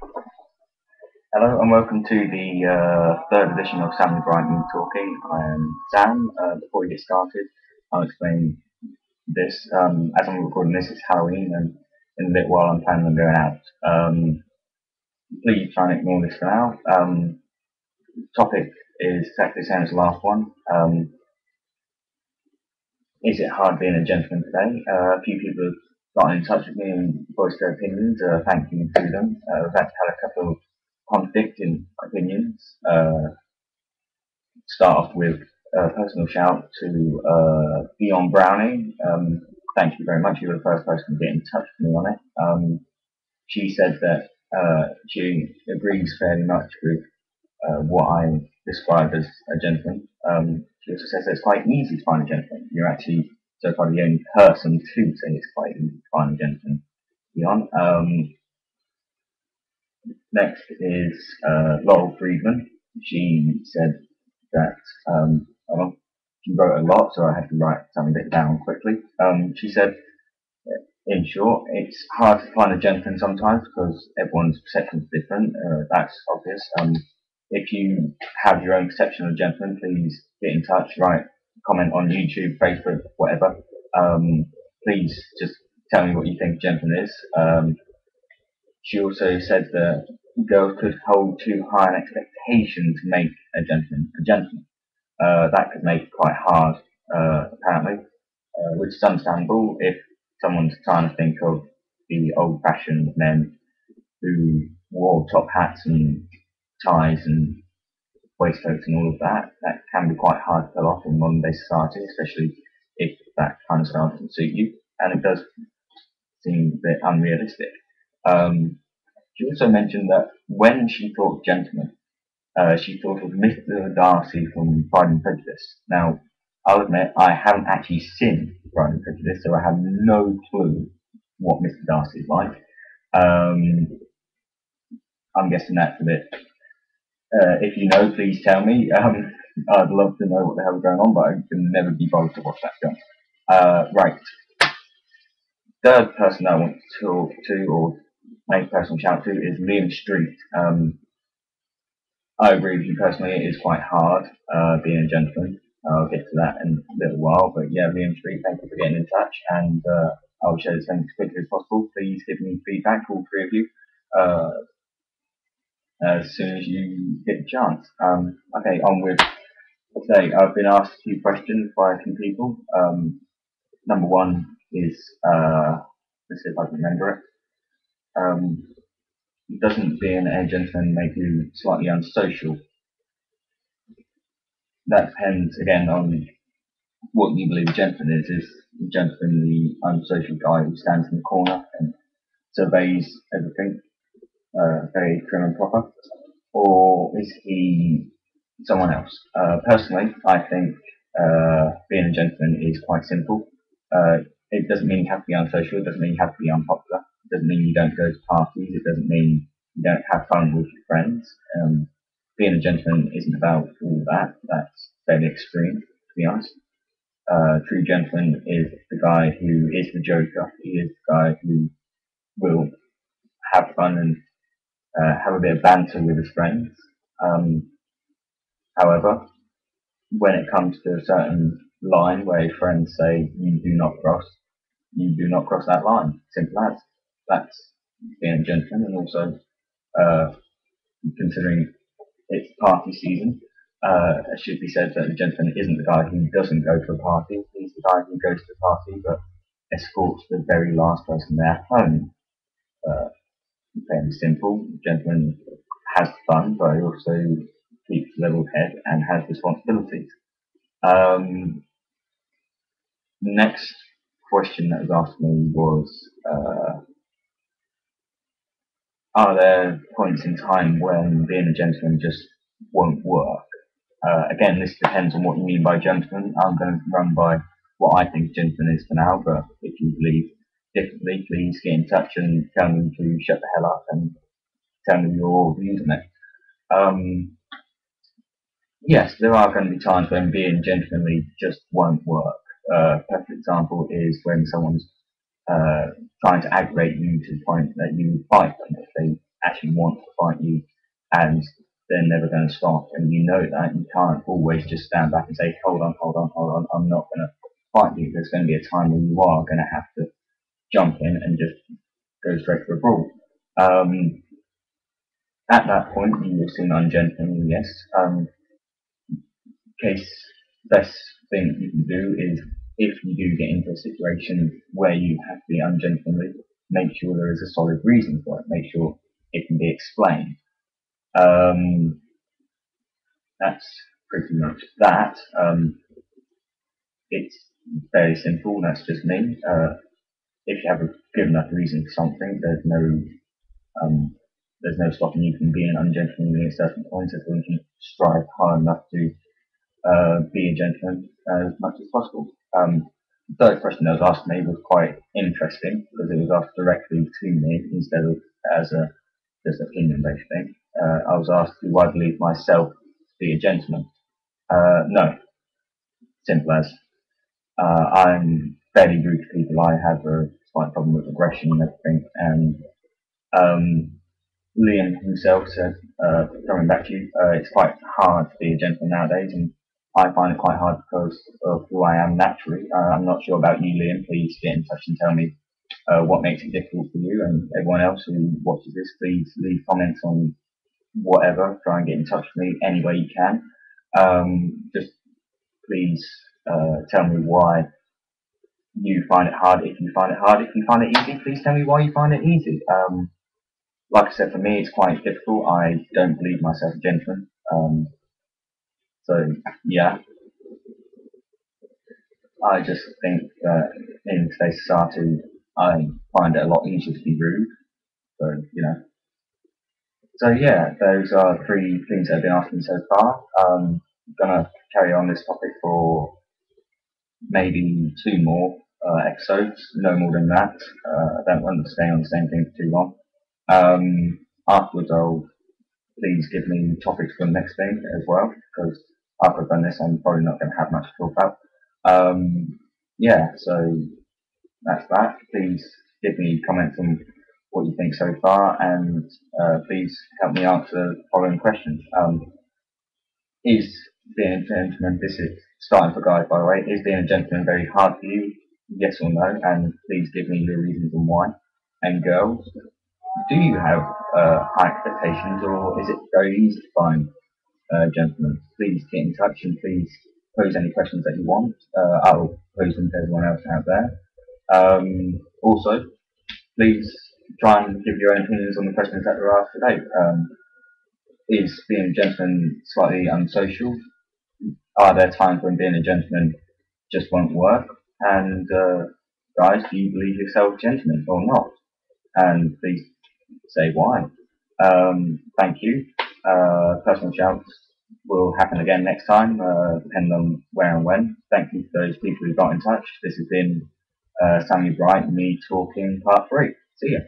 Hello and welcome to the third edition of Sam Bryant Me Talking. I am Sam. Before we get started, I'll explain this. As I'm recording this, it's Halloween, and in a little while I'm planning on going out. Please try and ignore this for now. Topic is exactly the same as the last one. Is it hard being a gentleman today? A few people have gotten in touch with me and voiced their opinions. Thank you to them. We've had a couple of contradicting opinions. Start off with a personal shout to Dion Browning. Thank you very much. You were the first person to get in touch with me on it. She said that she agrees fairly much with what I described as a gentleman. She also says that it's quite easy to find a gentleman. You're actually so far the only person to say it's quite easy to find a gentleman. Dion. Next is Laurel Friedman. She said that she wrote a lot, so I had to write some of it down quickly. She said, in short, it's hard to find a gentleman sometimes because everyone's perception is different. That's obvious. If you have your own perception of a gentleman, please get in touch, write, comment on YouTube, Facebook, whatever. Please just tell me what you think a gentleman is. She also said that girls could hold too high an expectation to make a gentleman a gentleman. That could make it quite hard, apparently, which is understandable if someone's trying to think of the old-fashioned men who wore top hats and ties and waistcoats and all of that. That can be quite hard to pull off in modern-day society, especially if that kind of style doesn't suit you, and it does seem a bit unrealistic. She also mentioned that when she thought gentleman, she thought of Mr. Darcy from Pride and Prejudice. Now, I'll admit I haven't actually seen Pride and Prejudice, so I have no clue what Mr. Darcy is like. I'm guessing that's a bit. If you know, please tell me. I'd love to know what the hell is going on, but I can never be bothered to watch that film. Right. Third person I want to talk to or make a personal shout to is Liam Street. I agree with you personally. It is quite hard being a gentleman. I'll get to that in a little while. But yeah, Liam Street, thank you for getting in touch, and I'll share this link as quickly as possible. Please give me feedback, all three of you, uh, as soon as you get the chance. Okay, on with today. I've been asked a few questions by a few people. Number one is, let's see if I can remember it. Doesn't being a gentleman make you slightly unsocial? That depends again on what you believe a gentleman is. Is a gentleman the unsocial guy who stands in the corner and surveys everything very prim and proper? Or is he someone else? Personally, I think being a gentleman is quite simple. It doesn't mean you have to be unsocial, it doesn't mean you have to be unpopular, it doesn't mean you don't go to parties, it doesn't mean you don't have fun with your friends. Being a gentleman isn't about all that. That's fairly extreme, to be honest. True gentleman is the guy who is the joker. He is the guy who will have fun and have a bit of banter with his friends. Um, However, when it comes to a certain line where his friends say you do not cross that line. Simple as. That's being a gentleman, and also uh, considering it's party season. It should be said that the gentleman isn't the guy who doesn't go to a party. He's the guy who goes to a party but escorts the very last person there home. Uh, Fairly simple. The gentleman has fun, but he also keeps a level head and has responsibilities. Um, Next question that was asked me was, are there points in time when being a gentleman just won't work? Again, this depends on what you mean by gentleman. I'm going to run by what I think gentleman is for now, but if you believe differently, please get in touch and tell me to shut the hell up and tell me your views on it. Yes, there are going to be times when being gentlemanly just won't work. Perfect example is when someone's trying to aggravate you to the point that you fight them if they actually want to fight you, and they're never going to stop. And you know that you can't always just stand back and say, hold on, hold on, hold on, I'm not going to fight you. There's going to be a time when you are going to have to jump in and just go straight for a brawl. At that point, you will seem ungentlemanly, yes. Case best thing you can do is, if you do get into a situation where you have to be ungentlemanly, make sure there is a solid reason for it. Make sure it can be explained. That's pretty much that. It's very simple. That's just me. If you have a good enough reason for something, there's no stopping you from being ungentlemanly at certain points, as long as you strive hard enough to be a gentleman as much as possible. The third question that was asked me was quite interesting because it was asked directly to me instead of as a just opinion-based thing. I was asked, do I believe myself to be a gentleman? No, simple as. I'm fairly rude to people. I have a slight problem with aggression and everything. And Liam himself said, coming back to you, it's quite hard to be a gentleman nowadays, and I find it quite hard because of who I am naturally. I'm not sure about you, Liam. Please get in touch and tell me what makes it difficult for you, and everyone else who watches this, please leave comments on whatever. Try and get in touch with me any way you can. Just please tell me why you find it hard. If you find it hard, if you find it easy, please tell me why you find it easy. Like I said, for me, it's quite difficult. I don't believe myself a gentleman. So yeah, I just think that in today's society, I find it a lot easier to be rude. So So yeah, those are three things that have been asked me so far. I'm gonna carry on this topic for maybe two more episodes, no more than that. I don't want to stay on the same thing for too long. Afterwards, I'll please give me topics for the next thing as well, because after I've done this, I'm probably not going to have much to talk about. Yeah, so that's that. Please give me comments on what you think so far, and please help me answer the following questions. Is being a gentleman, this is starting for guys by the way, is being a gentleman very hard for you? Yes or no? And please give me your reasons on why. And girls, do you have high expectations, or is it very easy to find gentlemen? Please get in touch and please pose any questions that you want. I'll pose them to everyone else out there. Also, please try and give your own opinions on the questions that were asked today. Is being a gentleman slightly unsocial? Are there times when being a gentleman just won't work? And guys, do you believe yourself gentlemen or not? And please say why. Thank you. Personal shouts will happen again next time, depending on where and when. Thank you to those people who got in touch. This has been Sammy Bright, me talking, part 3. See ya.